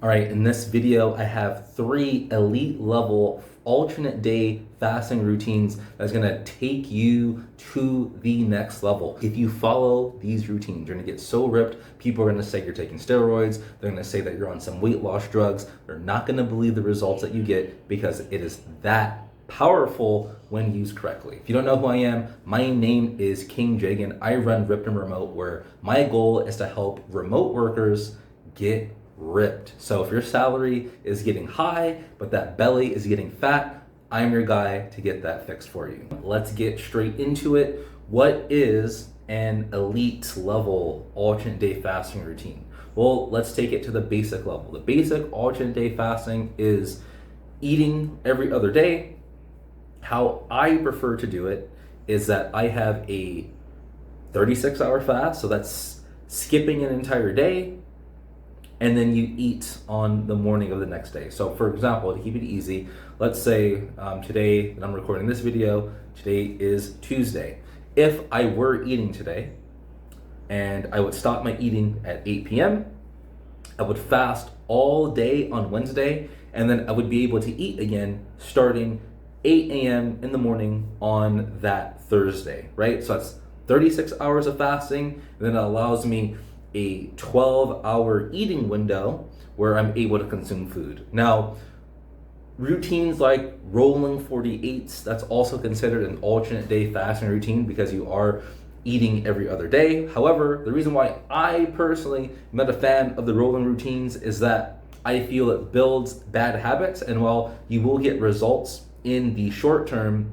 All right, in this video, I have 3 elite level alternate day fasting routines that's gonna take you to the next level. If you follow these routines, you're gonna get so ripped, people are gonna say you're taking steroids, they're gonna say that you're on some weight loss drugs, they're not gonna believe the results that you get because it is that powerful when used correctly. If you don't know who I am, my name is King Jagan. I run Ripped and Remote, where my goal is to help remote workers get ripped. So if your salary is getting high, but that belly is getting fat, I'm your guy to get that fixed for you. Let's get straight into it. What is an elite level alternate day fasting routine? Well, let's take it to the basic level. The basic alternate day fasting is eating every other day. How I prefer to do it is that I have a 36-hour fast, so that's skipping an entire day, and then you eat on the morning of the next day. So for example, to keep it easy, let's say today that I'm recording this video, today is Tuesday. If I were eating today and I would stop my eating at 8 p.m., I would fast all day on Wednesday, and then I would be able to eat again starting 8 a.m. in the morning on that Thursday, right? So that's 36 hours of fasting, and then it allows me a 12-hour eating window where I'm able to consume food. Now, routines like rolling 48s, that's also considered an alternate day fasting routine because you are eating every other day. However, the reason why I personally am not a fan of the rolling routines is that I feel it builds bad habits, and while you will get results in the short term,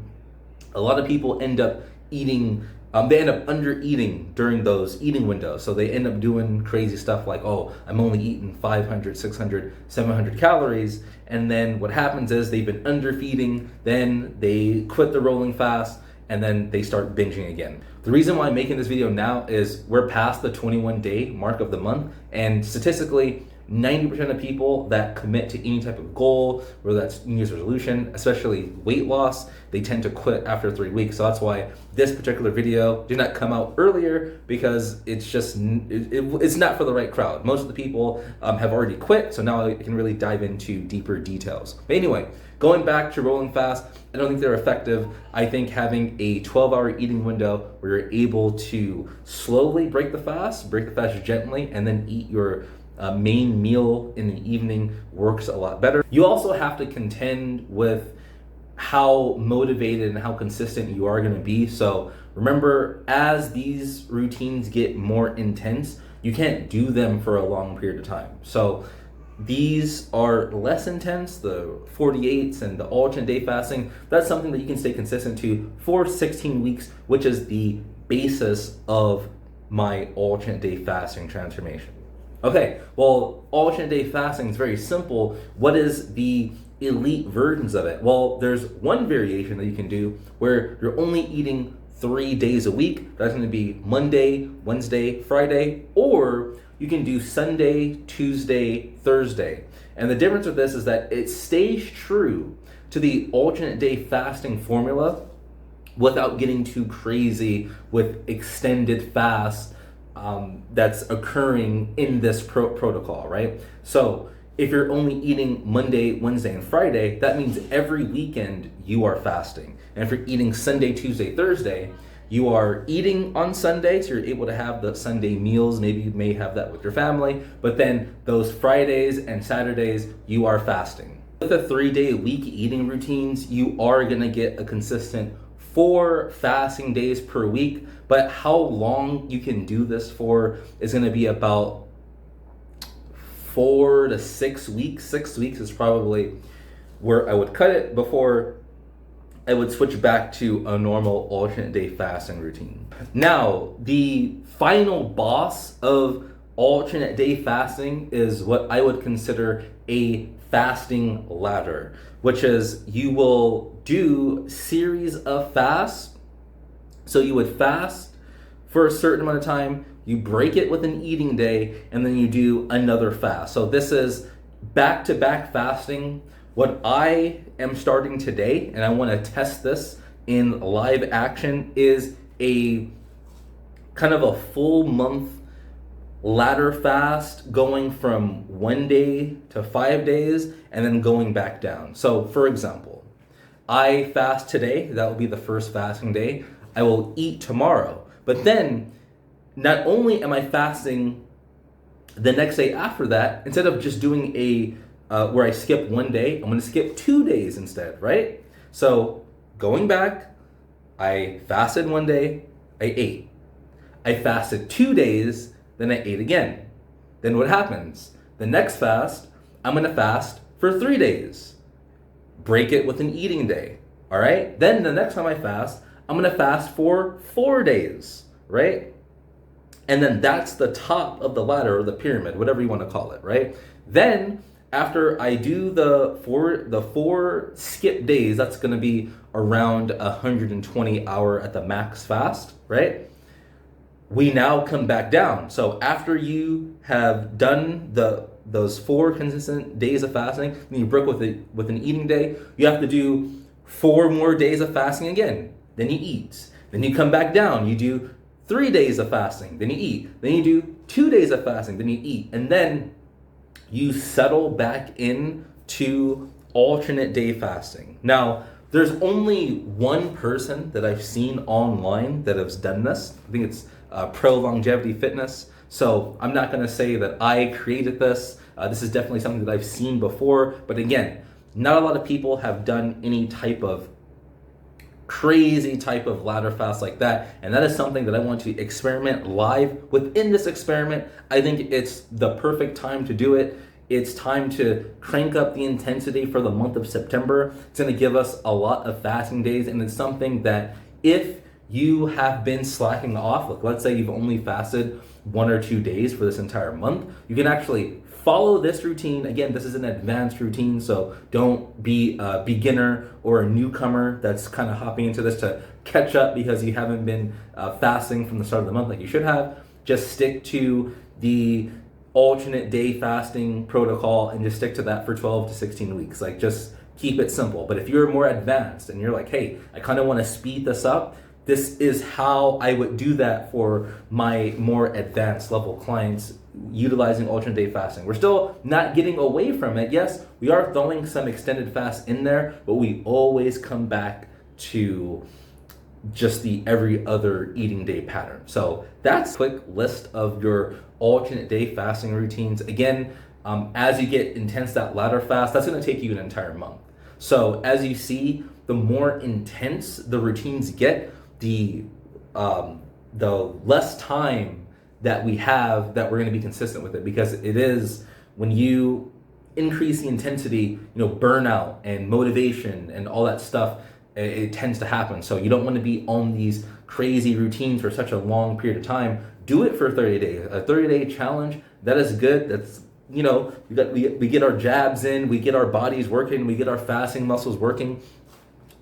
a lot of people end up eating they end up under eating during those eating windows. So they end up doing crazy stuff like, oh, I'm only eating 500, 600, 700 calories. And then what happens is they've been under feeding, then they quit the rolling fast, and then they start binging again. The reason why I'm making this video now is we're past the 21-day mark of the month, and statistically, 90% of people that commit to any type of goal, whether that's New Year's resolution, especially weight loss, they tend to quit after 3 weeks. So that's why this particular video did not come out earlier, because it's just, it's not for the right crowd. Most of the people have already quit, so now I can really dive into deeper details. But anyway, going back to rolling fast, I don't think they're effective. I think having a 12-hour eating window where you're able to slowly break the fast gently, and then eat your main meal in the evening works a lot better. You also have to contend with how motivated and how consistent you are going to be. So remember, as these routines get more intense, you can't do them for a long period of time. So these are less intense, the 48s and the alternate day fasting. That's something that you can stay consistent to for 16 weeks, which is the basis of my alternate day fasting transformation. Okay, well, alternate day fasting is very simple. What is the elite versions of it? Well, there's one variation that you can do where you're only eating 3 days a week. That's going to be Monday, Wednesday, Friday, or you can do Sunday, Tuesday, Thursday. And the difference with this is that it stays true to the alternate day fasting formula without getting too crazy with extended fasts that's occurring in this protocol, right? So if you're only eating Monday, Wednesday, and Friday, that means every weekend you are fasting. And if you're eating Sunday, Tuesday, Thursday, you are eating on Sunday, so you're able to have the Sunday meals. Maybe you may have that with your family, but then those Fridays and Saturdays, you are fasting. With the 3-day-a-week eating routines, you are gonna get a consistent 4 fasting days per week, but how long you can do this for is gonna be about 4 to 6 weeks. 6 weeks is probably where I would cut it before I would switch back to a normal alternate day fasting routine. Now, the final boss of alternate day fasting is what I would consider a fasting ladder, which is you will do series of fasts. So you would fast for a certain amount of time, you break it with an eating day, and then you do another fast. So this is back-to-back fasting. What I am starting today, and I want to test this in live action, is a kind of a full month ladder fast going from 1 day to 5 days and then going back down. So, for example, I fast today, that will be the first fasting day. I will eat tomorrow. But then, not only am I fasting the next day after that, instead of just doing where I skip 1 day, I'm going to skip 2 days instead, right? So going back, I fasted 1 day, I ate. I fasted 2 days, then I ate again. Then what happens? The next fast, I'm going to fast for 3 days. Break it with an eating day, all right? Then the next time I fast, I'm going to fast for 4 days, right? And then that's the top of the ladder or the pyramid, whatever you want to call it, right? Then after I do the four skip days, that's going to be around 120 hour at the max fast, right? We now come back down. So after you have done those 4 consistent days of fasting, then you break with an eating day, you have to do 4 more days of fasting again. Then you eat. Then you come back down. You do 3 days of fasting, then you eat. Then you do 2 days of fasting, then you eat. And then you settle back into alternate day fasting. Now, there's only one person that I've seen online that has done this. I think it's Pro Longevity Fitness. So I'm not going to say that I created this. This is definitely something that I've seen before. But again, not a lot of people have done any type of crazy type of ladder fast like that, and that is something that I want to experiment live. Within this experiment, I think it's the perfect time to do it. It's time to crank up the intensity for the month of September. It's going to give us a lot of fasting days, and it's something that if you have been slacking off, like let's say you've only fasted 1 or 2 days for this entire month, you can actually follow this routine. Again, this is an advanced routine, so don't be a beginner or a newcomer that's kind of hopping into this to catch up because you haven't been fasting from the start of the month like you should have. Just stick to the alternate day fasting protocol and just stick to that for 12 to 16 weeks. Like, just keep it simple. But if you're more advanced and you're like, hey, I kind of want to speed this up, this is how I would do that for my more advanced level clients utilizing alternate day fasting. We're still not getting away from it. Yes, we are throwing some extended fast in there, but we always come back to just the every other eating day pattern. So that's a quick list of your alternate day fasting routines. Again, as you get intense that ladder fast, that's going to take you an entire month. So as you see, the more intense the routines get, the less time that we have that we're going to be consistent with it, because it is when you increase the intensity, burnout and motivation and all that stuff, it tends to happen. So you don't want to be on these crazy routines for such a long period of time. Do it for 30 days. A 30-day challenge, that is good. That's, we get our jabs in, we get our bodies working, we get our fasting muscles working,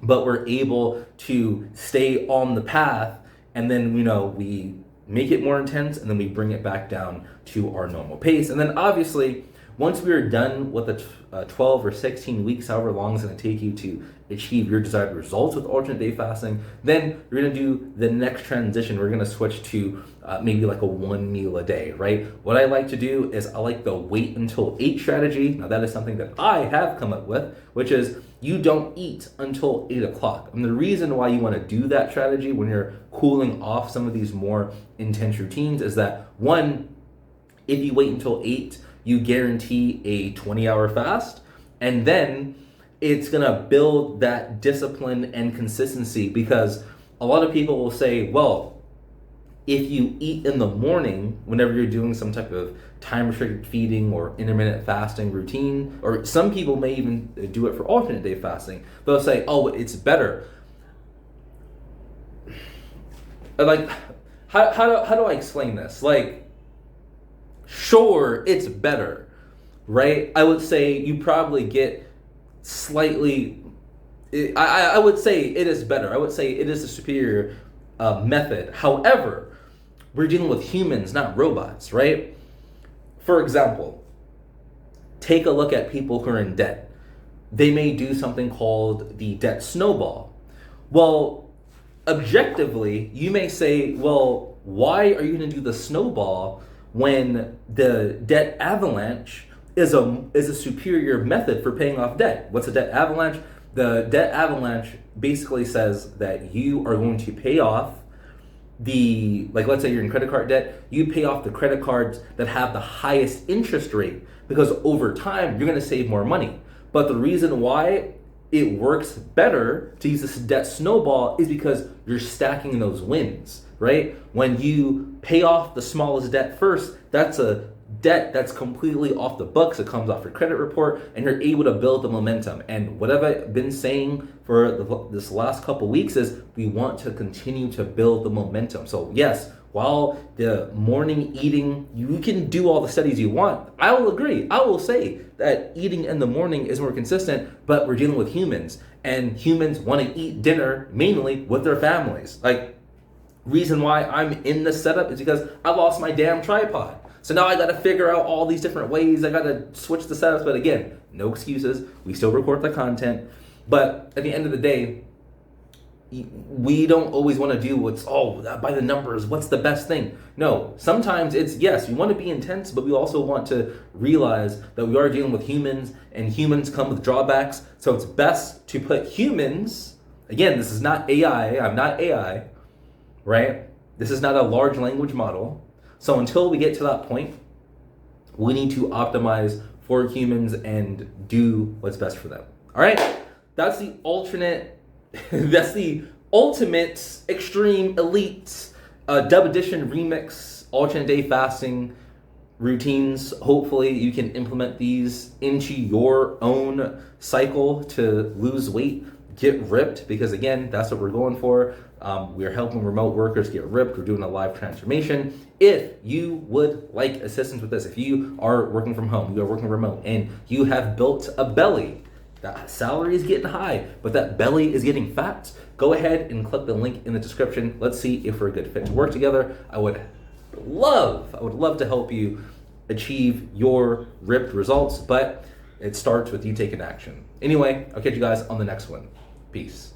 but we're able to stay on the path, and then, we make it more intense, and then we bring it back down to our normal pace. And then obviously, once we are done with the 12 or 16 weeks, however long it's going to take you to achieve your desired results with alternate day fasting, then you're going to do the next transition. We're going to switch to maybe like a 1 meal a day, right? What I like to do is I like the wait until 8 strategy. Now that is something that I have come up with, which is you don't eat until 8 o'clock. And the reason why you want to do that strategy when you're cooling off some of these more intense routines is that, one, if you wait until 8, you guarantee a 20-hour fast, and then it's gonna build that discipline and consistency, because a lot of people will say, well, if you eat in the morning, whenever you're doing some type of time-restricted feeding or intermittent fasting routine, or some people may even do it for alternate day fasting, they'll say, oh, it's better. Like, how do I explain this? Like, sure, it's better, right? I would say you probably get slightly, I would say it is better. I would say it is a superior method. However, we're dealing with humans, not robots, right? For example, take a look at people who are in debt. They may do something called the debt snowball. Well, objectively, you may say, well, why are you going to do the snowball when the debt avalanche is a superior method for paying off debt. What's a debt avalanche? The debt avalanche basically says that you are going to pay off like let's say you're in credit card debt, you pay off the credit cards that have the highest interest rate, because over time you're going to save more money. But the reason why it works better to use this debt snowball is because you're stacking those wins, right? When you pay off the smallest debt first, that's a debt that's completely off the books. It comes off your credit report, and you're able to build the momentum. And what have I been saying for this last couple weeks is we want to continue to build the momentum. So yes, while the morning eating, you can do all the studies you want. I will agree. I will say that eating in the morning is more consistent, but we're dealing with humans, and humans want to eat dinner mainly with their families. Like, reason why I'm in this setup is because I lost my damn tripod. So now I got to figure out all these different ways. I got to switch the setups. But again, no excuses. We still record the content. But at the end of the day, we don't always want to do what's, by the numbers, what's the best thing? No, sometimes it's, yes, we want to be intense, but we also want to realize that we are dealing with humans, and humans come with drawbacks. So it's best to put humans, again, this is not AI. I'm not AI, right? This is not a large language model. So until we get to that point, we need to optimize for humans and do what's best for them. All right, that's the that's the ultimate extreme elite dub edition remix alternate day fasting routines. Hopefully you can implement these into your own cycle to lose weight, get ripped, because again, that's what we're going for. We're helping remote workers get ripped. We're doing a live transformation. If you would like assistance with this, if you are working from home, you are working remote, and you have built a belly, that salary is getting high, but that belly is getting fat, go ahead and click the link in the description. Let's see if we're a good fit to work together. I would love to help you achieve your ripped results, but it starts with you taking action. Anyway, I'll catch you guys on the next one. Peace.